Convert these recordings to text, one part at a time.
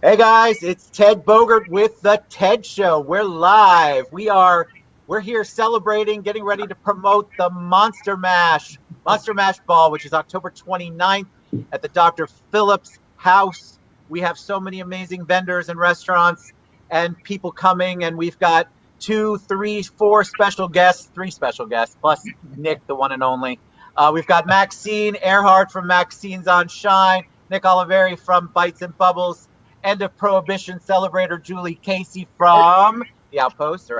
Hey guys, it's Ted Bogert with the Ted Show. We're live. We're here celebrating, getting ready to promote the Monster Mash Ball, which is October 29th at the Dr. Phillips House. We have so many amazing vendors and restaurants and people coming, and we've got three special guests, plus Nick, the one and only. We've got Maxine Earhart from Maxine's on Shine, Nick Olivieri from Bites and Bubbles, End of Prohibition celebrator Julie Casey from the Outpost.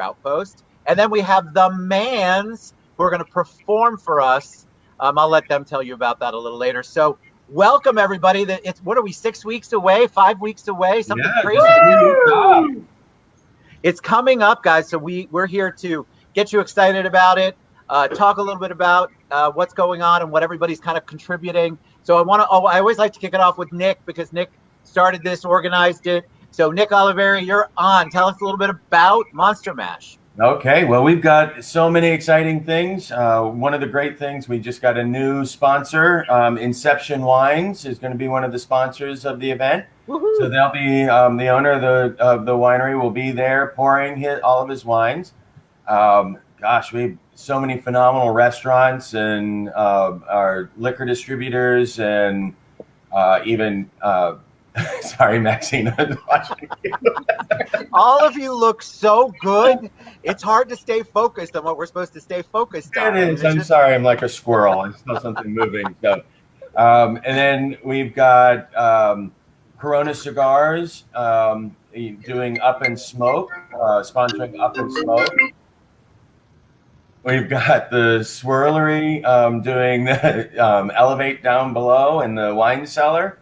And then we have the Mans who are going to perform for us. I'll let them tell you about that a little later. So welcome everybody. What are we, 6 weeks away, 5 weeks away, something crazy? It's coming up, guys. So we're here to get you excited about it, talk a little bit about what's going on and what everybody's kind of contributing. So I always like to kick it off with Nick because Nick started this, organized it. So Nick Olivieri, you're on. Tell us a little bit about Monster Mash. Okay, well, we've got so many exciting things. One of the great things, we just got a new sponsor. Inception Wines is going to be one of the sponsors of the event. Woo-hoo. So they'll be the owner of the winery will be there pouring all of his wines. Gosh, we have so many phenomenal restaurants and our liquor distributors and even. Sorry, Maxine, I was watching you. All of you look so good. It's hard to stay focused on what we're supposed to stay focused on. It is. I'm sorry. I'm like a squirrel. I saw something moving. So, and then we've got Corona Cigars doing Up and Smoke, sponsoring Up and Smoke. We've got the Swirlery doing the Elevate Down Below in the wine cellar.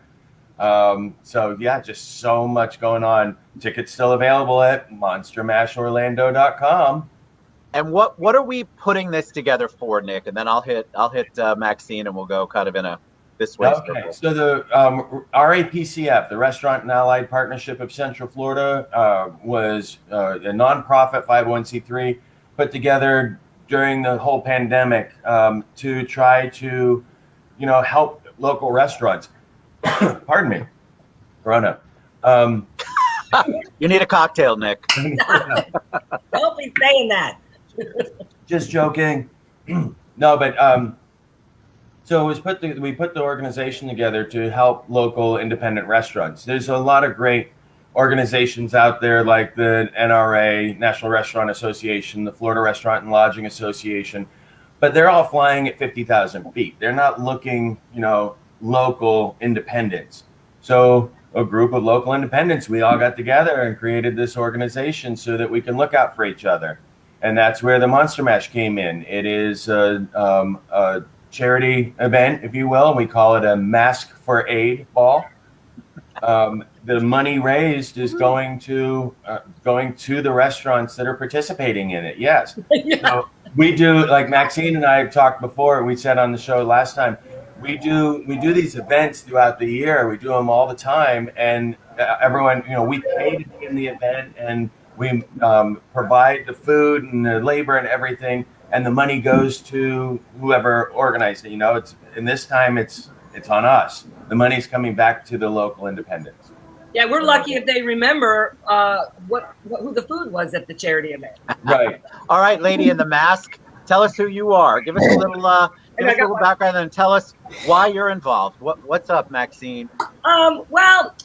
So yeah, just so much going on. Tickets still available at monstermashorlando.com. And what are we putting this together for, Nick? And then I'll hit Maxine and we'll go kind of in a this way. Okay. So the RAPCF, the Restaurant and Allied Partnership of Central Florida, was a nonprofit 501c3 put together during the whole pandemic to try to, help local restaurants. Pardon me, Corona. You need a cocktail, Nick. Don't be saying that. Just joking. No, but so it was we put the organization together to help local independent restaurants. There's a lot of great organizations out there like the NRA, National Restaurant Association, the Florida Restaurant and Lodging Association, but they're all flying at 50,000 feet. They're not looking, local independents. So a group of local independents, we all got together and created this organization so that we can look out for each other. And that's where the Monster Mash came in. It is a charity event, if you will. We call it a Mask for Aid ball. The money raised is going to the restaurants that are participating in it. Yes. Yeah. So we do, like Maxine and I have talked before, we said on the show last time, we do these events throughout the year. We do them all the time, and everyone, we pay to be in the event, and we provide the food and the labor and everything, and the money goes to whoever organized it. It's this time it's on us. The money's coming back to the local independents. Yeah, we're lucky if they remember who the food was at the charity event. Right. All right, lady in the mask, tell us who you are. Give us a little. Give us a little background and tell us why you're involved. What's up, Maxine? Well,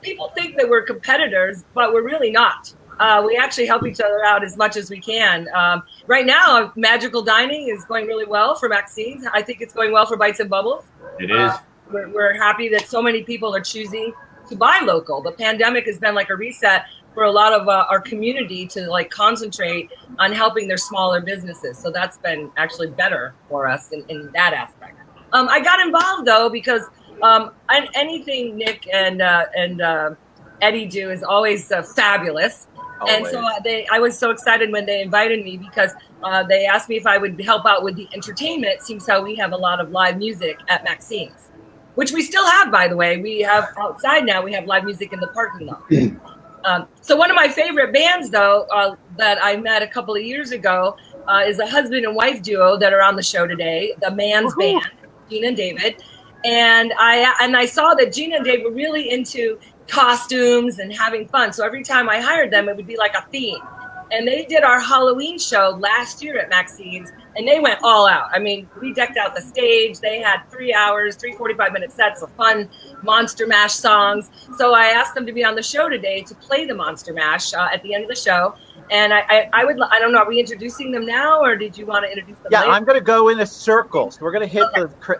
people think that we're competitors, but we're really not. We actually help each other out as much as we can. Right now, Magical Dining is going really well for Maxine. I think it's going well for Bites and Bubbles. It is. We're happy that so many people are choosing to buy local. The pandemic has been like a reset for a lot of our community to concentrate on helping their smaller businesses. So that's been actually better for us in that aspect. I got involved though because anything Nick and Eddie do is always fabulous. Always. And so I was so excited when they invited me because they asked me if I would help out with the entertainment. Seems how we have a lot of live music at Maxine's, which we still have, by the way. We have outside now, we have live music in the parking lot. So one of my favorite bands, though, that I met a couple of years ago is a husband and wife duo that are on the show today, the Mans Band, Gina and David. And I saw that Gina and Dave were really into costumes and having fun. So every time I hired them, it would be like a theme. And they did our Halloween show last year at Maxine's, and they went all out. I mean, we decked out the stage. They had 3 hours, 3 45-minute sets of fun Monster Mash songs. So I asked them to be on the show today to play the Monster Mash at the end of the show. And I don't know, are we introducing them now, or did you want to introduce them later? I'm going to go in a circle. So we're going to hit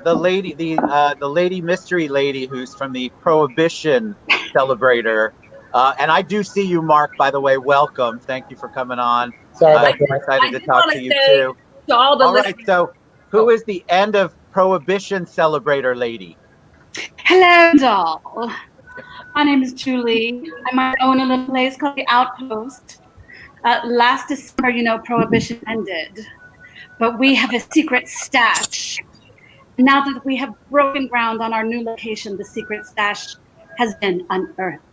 the lady, the lady mystery lady who's from the Prohibition Celebrator. And I do see you, Mark, by the way. Welcome. Thank you for coming on. Sorry about that. I'm excited to talk to you, too. To all right, so who is the end of Prohibition Celebrator lady? Hello, doll. My name is Julie. I own a little place called the Outpost. Last December, Prohibition ended. But we have a secret stash. Now that we have broken ground on our new location, the secret stash has been unearthed.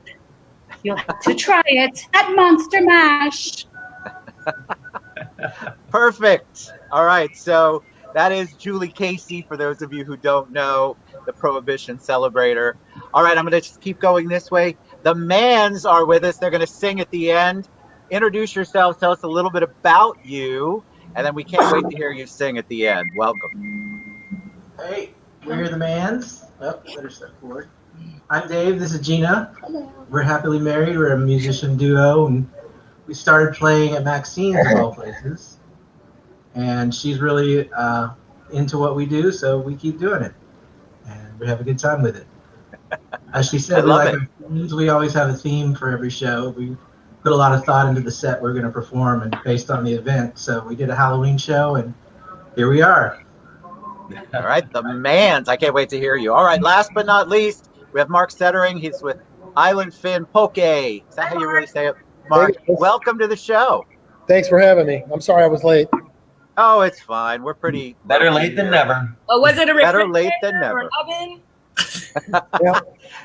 You'll have to try it at Monster Mash. Perfect. All right. So that is Julie Casey, for those of you who don't know, the Prohibition Celebrator. All right. I'm going to just keep going this way. The Mans are with us. They're going to sing at the end. Introduce yourselves. Tell us a little bit about you. And then we can't wait to hear you sing at the end. Welcome. Hey, we're the Mans. Oh, better step forward. I'm Dave. This is Gina. Hello. We're happily married. We're a musician duo, and we started playing at Maxine's of all places. And she's really into what we do, so we keep doing it, and we have a good time with it. As she said, we always have a theme for every show. We put a lot of thought into the set we're going to perform, and based on the event. So we did a Halloween show, and here we are. All right, the Mans. I can't wait to hear you. All right, last but not least, we have Mark Settering. He's with Island Fin Poke. Is that how you really say it? Mark, welcome to the show. Thanks for having me. I'm sorry I was late. Oh, it's fine. We're pretty Better late than never. Oh, was it a better late than never? Or an oven? Yeah.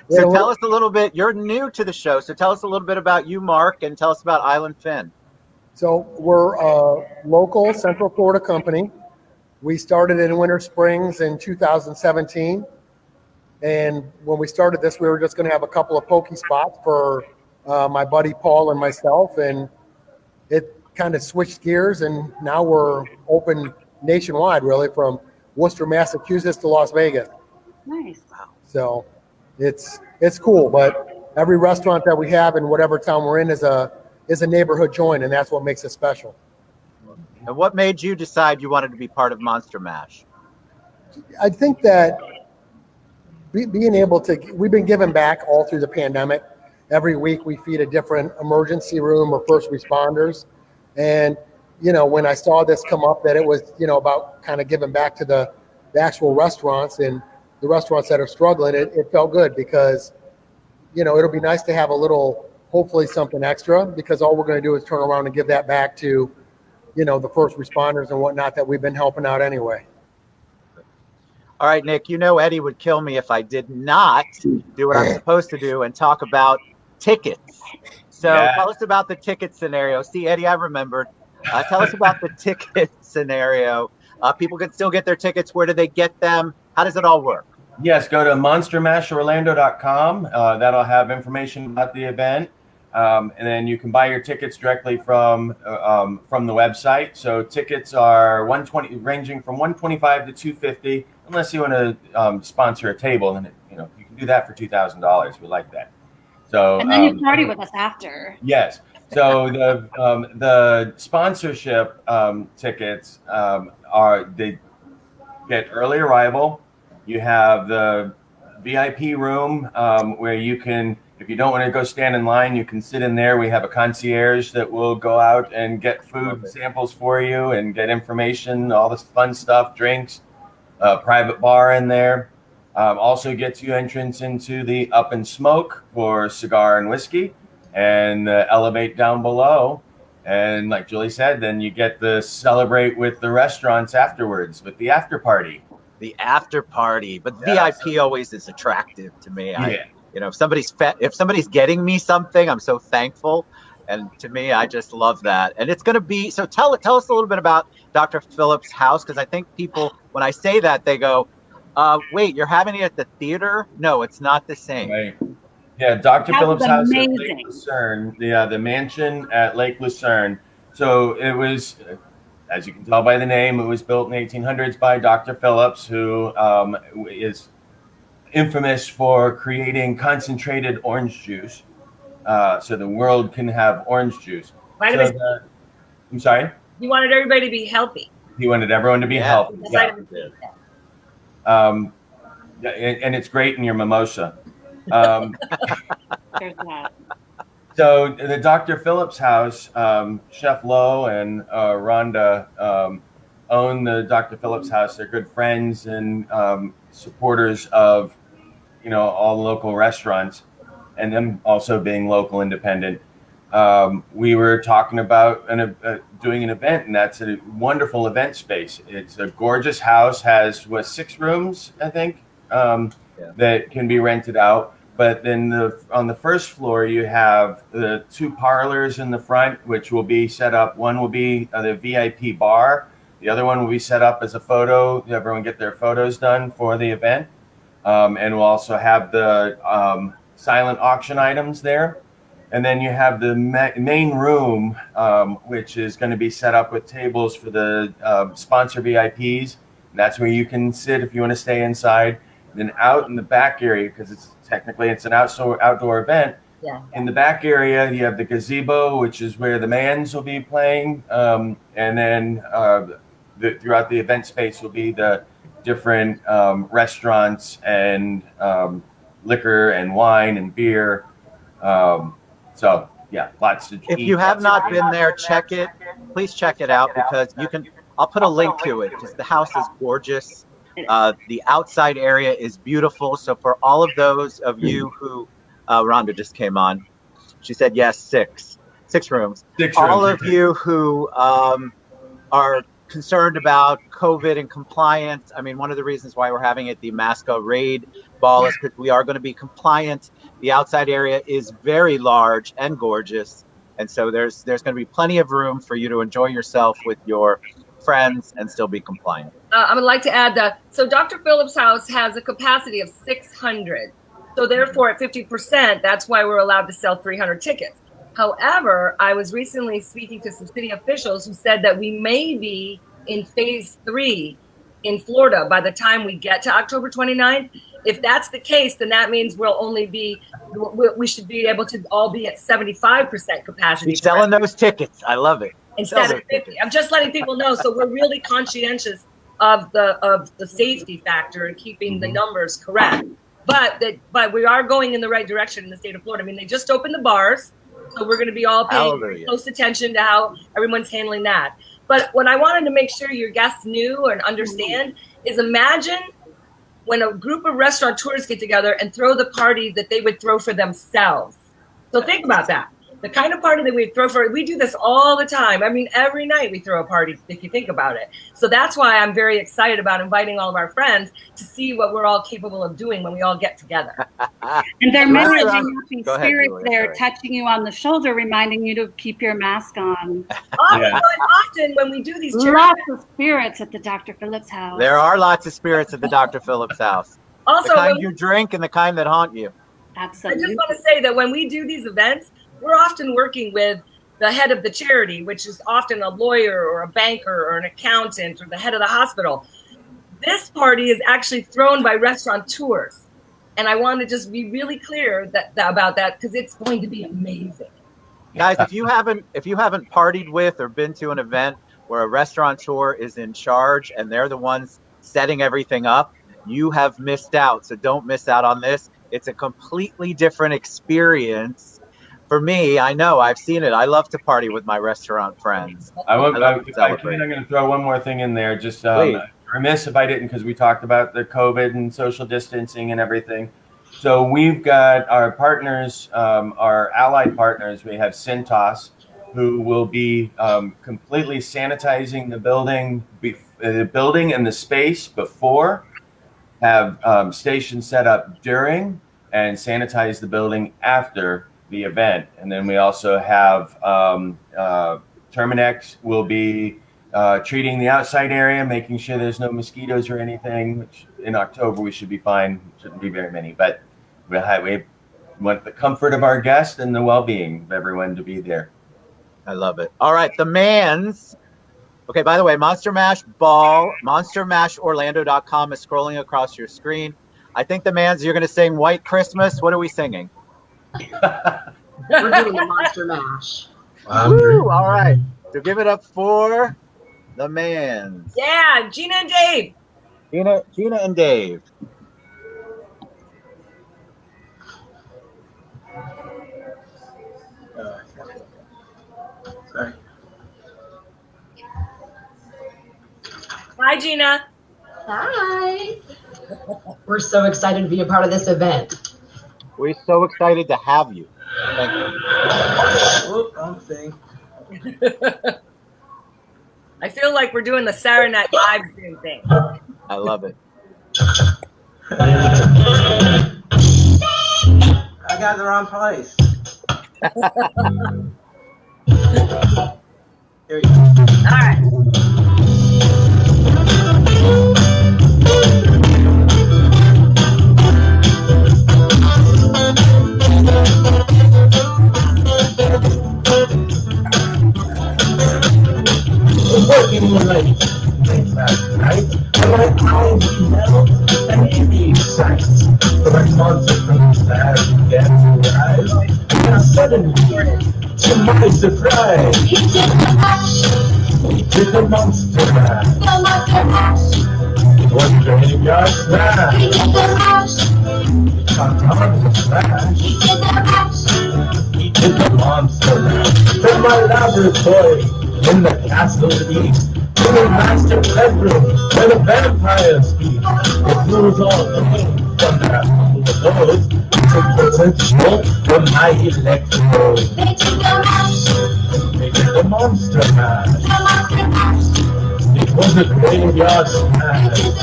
So tell us a little bit. You're new to the show, so tell us a little bit about you, Mark, and tell us about Island Fin. So we're a local Central Florida company. We started in Winter Springs in 2017. And when we started this, we were just going to have a couple of pokey spots for my buddy Paul and myself. And it kind of switched gears. And now we're open nationwide, really, from Worcester, Massachusetts to Las Vegas. Nice. So it's cool. But every restaurant that we have in whatever town we're in is a neighborhood joint. And that's what makes it special. And what made you decide you wanted to be part of Monster Mash? I think that being able to, we've been giving back all through the pandemic. Every week we feed a different emergency room or first responders. And, when I saw this come up, that it was, about kind of giving back to the actual restaurants and the restaurants that are struggling, it felt good because, it'll be nice to have a little, hopefully something extra, because all we're going to do is turn around and give that back to, the first responders and whatnot that we've been helping out anyway. All right, Nick, Eddie would kill me if I did not do what I'm supposed to do and talk about tickets. So Tell us about the ticket scenario. See, Eddie, I remembered. Tell us about the ticket scenario. People can still get their tickets. Where do they get them? How does it all work? Yes, go to monstermashorlando.com. That'll have information about the event. And then you can buy your tickets directly from the website. So tickets are ranging from $125 to $250. Unless you want to sponsor a table, then you can do that for $2,000. We like that. So and then you party with us after. Yes. So the sponsorship tickets they get early arrival. You have the VIP room where you can, if you don't want to go stand in line, you can sit in there. We have a concierge that will go out and get food samples for you and get information, all this fun stuff, drinks, private bar in there. Also gets you entrance into the Up and Smoke for cigar and whiskey, and Elevate down below. And like Julie said, then you get to celebrate with the restaurants afterwards with the after party. The after party, but VIP always is attractive to me. If somebody's getting me something, I'm so thankful. And to me, I just love that. And it's going to be, so tell us a little bit about Dr. Phillips' house, because I think people, when I say that, they go, Wait, you're having it at the theater? No, it's not the same. Right. Yeah, Dr. That was Phillips' house at Lake amazing. Lucerne, the mansion at Lake Lucerne. So it was, as you can tell by the name, it was built in the 1800s by Dr. Phillips, who is infamous for creating concentrated orange juice, so the world can have orange juice. Vitamin C. I'm sorry? You wanted everybody to be healthy. He wanted everyone to be healthy. The Yeah. vitamin C. And it's great in your mimosa. Um, There's that. So the Dr. Phillips house, Chef Lowe and Rhonda own the Dr. Phillips house. They're good friends and supporters of, all the local restaurants, and them also being local independent. We were talking about doing an event, and that's a wonderful event space. It's a gorgeous house, has 6 rooms, I think, that can be rented out. But then on the first floor, you have the 2 parlors in the front, which will be set up. One will be the VIP bar. The other one will be set up as a photo. Everyone get their photos done for the event. And we'll also have the silent auction items there. And then you have the main room, which is going to be set up with tables for the sponsor VIPs. And that's where you can sit if you want to stay inside. And then out in the back area, because it's an outdoor event. Yeah. In the back area, you have the gazebo, which is where the Mans will be playing. And then throughout the event space will be the different restaurants and liquor and wine and beer. So yeah, lots to eat. If you have not been there, check it. Please check it out, because I'll put a link to it, because the house is gorgeous. The outside area is beautiful. So for all of those of you who, Rhonda just came on, she said yes, 6 rooms. 6 all rooms. of you who are concerned about COVID and compliance. I mean, one of the reasons why we're having it the Masquerade Ball is because we are going to be compliant. The outside area is very large and gorgeous, and so there's going to be plenty of room for you to enjoy yourself with your friends and still be compliant. I would like to add that, so Dr. Phillips' house has a capacity of 600. So therefore at 50%, that's why we're allowed to sell 300 tickets. However, I was recently speaking to some city officials who said that we may be in phase 3 in Florida by the time we get to October 29th. If that's the case, then that means we should be able to all be at 75% capacity. Be selling those tickets. I love it. Instead of 50. I'm just letting people know. So we're really conscientious of the safety factor and keeping the numbers correct. But we are going in the right direction in the state of Florida. I mean, they just opened the bars, so we're going to be all paying close attention to how everyone's handling that. But what I wanted to make sure your guests knew and understand is, imagine when a group of restaurateurs get together and throw the party that they would throw for themselves. So think about that. The kind of party that we throw we do this all the time. I mean, every night we throw a party, if you think about it. So that's why I'm very excited about inviting all of our friends to see what we're all capable of doing when we all get together. And there are many of Go happy ahead, spirits Julia, there sorry. touching you on the shoulder, reminding you to keep your mask on. Often when we do these Lots of spirits at the Dr. Phillips house. There are lots of spirits at the Dr. Phillips house. Also, The kind you drink and the kind that haunt you. I just Absolutely. want to say that when we do these events, we're often working with the head of the charity, which is often a lawyer or a banker or an accountant or the head of the hospital. This party is actually thrown by restaurateurs. And I want to just be really clear about that, because it's going to be amazing. Guys, if you haven't partied with or been to an event where a restaurateur is in charge and they're the ones setting everything up, you have missed out. So don't miss out on this. It's a completely different experience. For me, I know, I've seen it. I love to party with my restaurant friends. I'm love to going celebrate. to throw one more thing in there. Just Please. remiss if I didn't, because we talked about the COVID and social distancing and everything. So we've got our partners, our allied partners. We have Cintas, who will be completely sanitizing the building and the space before, have stations set up during, and sanitize the building after the event. And then we also have Terminex will be treating the outside area, making sure there's no mosquitoes or anything, which in October we should be fine. Shouldn't be very many, but we want the comfort of our guests and the well-being of everyone to be there. I love it. All right, the Mans. Okay, by the way, Monster Mash Ball, monstermashorlando.com is scrolling across your screen. I think the Mans, you're going to sing White Christmas. What are we singing? We're doing the Monster Mash. Woo! All right. So give it up for the Mans. Yeah, Gina and Dave. Gina and Dave. Sorry. Hi, Gina. Hi. We're so excited to be a part of this event. We're so excited to have you. Thank you. Whoop, wrong thing. I feel like we're doing the Saturday Night Live Zoom thing. I love it. I got the wrong place. Here you go. All right. Working late last night, and my eyes melt and eerie sights. But my monster from the bad began to rise, and suddenly, to my surprise, he did the monster mash. It was graveyard smash. He caught on the flash. He did the monster mash from my laboratory in the castle east, to the master bedroom where the vampires feed. It moves all the way from their humble abodes to potential from my electrode. They did the monster mash. It was a graveyard smash. It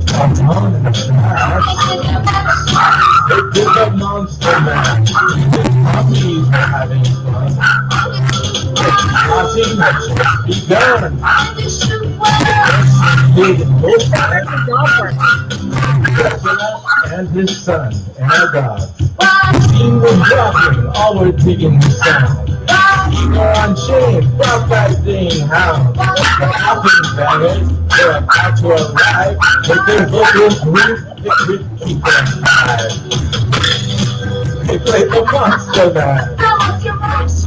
caught on in a flash. They did the monster mash. The puppies were having fun. Watching the church begun. Big Dracula and his son and our God. Scene was dropping, all were digging the sound. Eagle on chain, broadcasting hound. The hopping bangers were about to arrive, but their vocal group, it could keep them alive. They played the monster mash.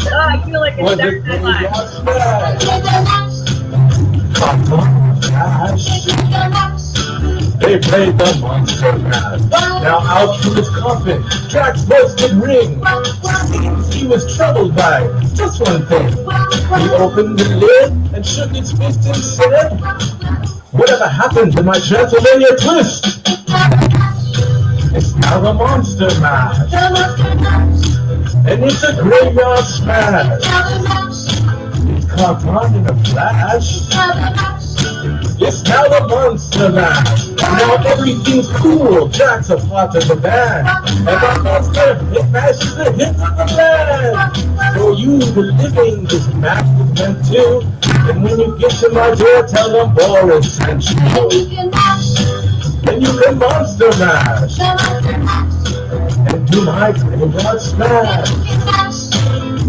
Oh, I feel like it's Saturday Night Live. They played the monster mash. Now out from his coffin, Drax roasted ring. Seems he was troubled by just one thing. He opened the lid and shook his fist and said, "Whatever happened to my Transylvania twist? It's now the monster mash. And it's a graveyard smash. It's caught on in a flash. It's now the monster mash. Now everything's cool. Jack's a part of the band. And the monster, it mashes the hits of the band. For you, the living, this mash was meant to. And when you get to my door, tell them Boris sent you. And you can monster mash. And do my graveyard smash.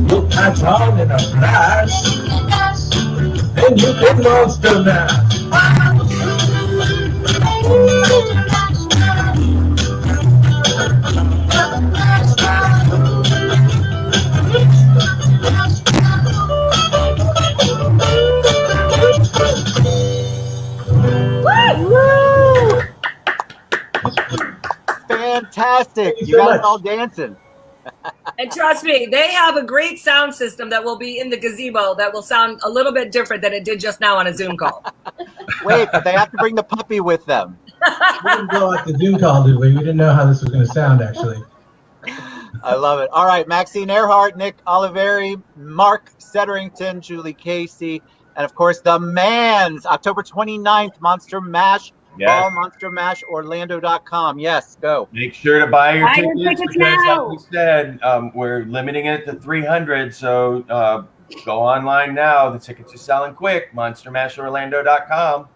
You'll catch on in a flash. And you can monster mash. Fantastic. Thank you You so got much. us all dancing. And trust me, they have a great sound system that will be in the gazebo that will sound a little bit different than it did just now on a Zoom call. Wait, but they have to bring the puppy with them. We didn't go out the Zoom call, did we? We didn't know how this was going to sound, actually. I love it. All right, Maxine Earhart, Nick Olivieri, Mark Setterington, Julie Casey, and of course the Mans, October 29th, Monster Mash. Yes. All monstermashorlando.com. Yes, go. Make sure to buy your Buy your tickets tickets because, now. like we said, we're limiting it to 300. So go online now. The tickets are selling quick. MonsterMashOrlando.com.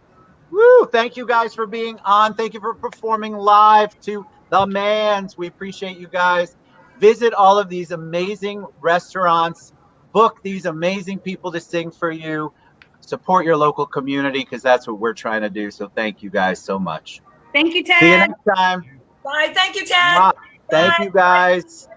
Woo! Thank you guys for being on. Thank you for performing live to the Mans. We appreciate you guys. Visit all of these amazing restaurants. Book these amazing people to sing for you. Support your local community because that's what we're trying to do. So thank you guys so much. Thank you, Ted. See you next time. Bye. Thank you, Ted. Thank you guys.